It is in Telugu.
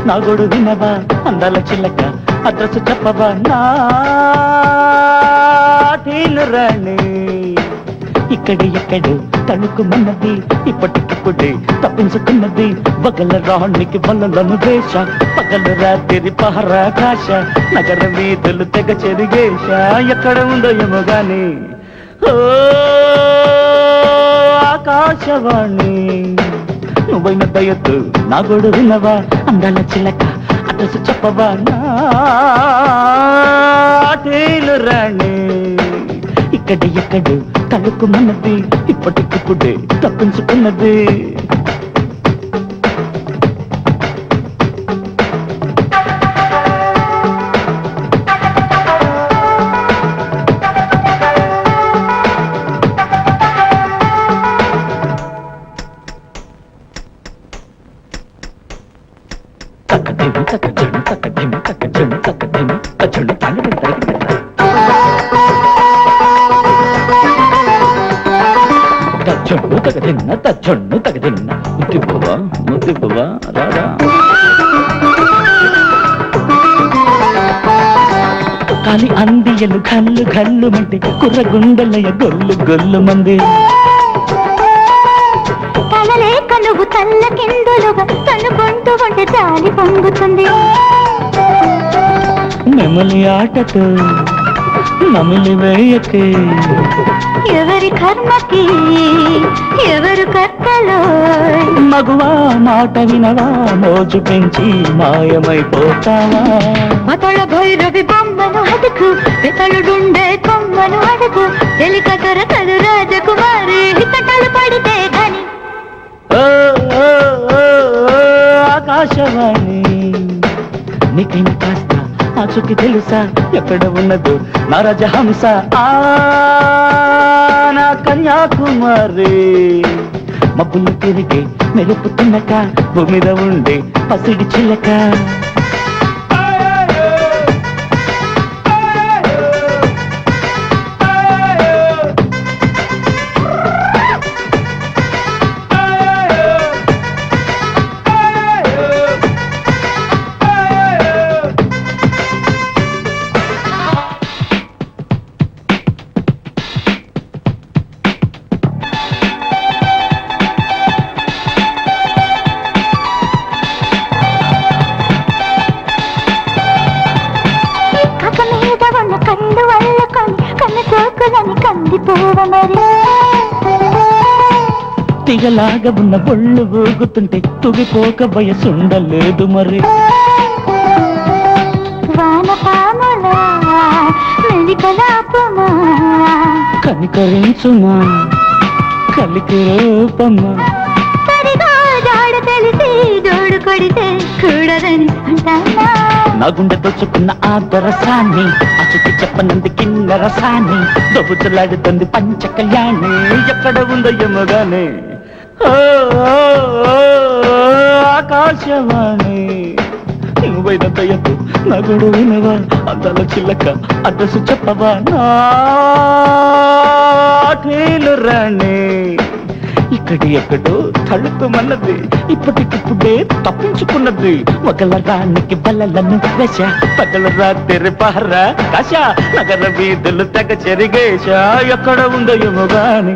నా గొడు వినవా అందాల చిల్లక అడ్రస్ చెప్పవా నా రాణి ఇక్కడి తణుకుమన్నది ఇప్పటికిప్పుడే తప్పించుకున్నది బగల రాణికి బలను దేశ పగలు రాత్రి పహరాకాశ నగర వీధులు తెగ చెరిగేశ ఎక్కడ ఉందో ఏమో గాని ఓ ఆకాశవాణి నువ్వైన దయతు నా గొడు వినవా అందాల చిలక అడ్రస్ చెప్పవా నా రాణి ఎక్కడు తలుకుమన్నది ఇప్పటికిప్పుడే తప్పించుకున్నది తచ్చొన్ను తగదిన్న ముద్దివ్వవా రారా కాలి అందియలు గల్లు గల్లు మంటే కుర్ర గుండెలయ గొల్లు గొల్లు మంది తలలేక నువ్వు తల్ల కిందులుగా తనుకుంటూ ఉంటే జాలి పొంగుతుంది నెమలి ఆటతో నమిలి వేయకే ఎవరి కర్మకి ఎవరు కర్తలో మగువా మాట వినవా మోజు పెంచి మాయమైపోతావా మతళ భైరవి బొమ్మను అడుగు పితలుడుండే కొమ్మను అడుగు ఎలికతర తలు రాజకుమారి కట్టలు పడితే ధని ఆకాశవాణి నీకైనా కాస్త ఆచుకి తెలుసా ఎక్కడ ఉన్నదో నా రాజహంస నా కన్యాకుమారి మబ్బులు తిరిగి మెరుపుతున్నక భూమి మీద ఉండే పసిడి చిల్లక తిగలాగా ఉన్న బొళ్ళు ఊగుతుంటే తుగిపోక వయసుండలేదు మరి కనికరించుమా కలికి రూపమ్మా తెలిసి జోడు కొడితే కూడదని అంటానా నా గుండె తోచుకున్న ఆ దొరసాన్ని అచుకి చెప్పనంది కిన్న రసాన్ని దొబుతులాడుతుంది పంచ కళ్యాణి ఎక్కడ ఉందో ఏమోగానే ఆకాశవాణి నువ్వైన దయకు నా గొడు వినవా అందాల చిల్లక అడ్రస్ చెప్పవా నా రాణి ఎక్కడో తళుకుమన్నది ఇప్పటికిప్పుడే తప్పించుకున్నది ఒకల రానికి బలలను దశ పగల రాత్రి పహరా కష నగర వీధులు తెగ చెరిగేశ ఎక్కడ ఉందో ఏమో గాని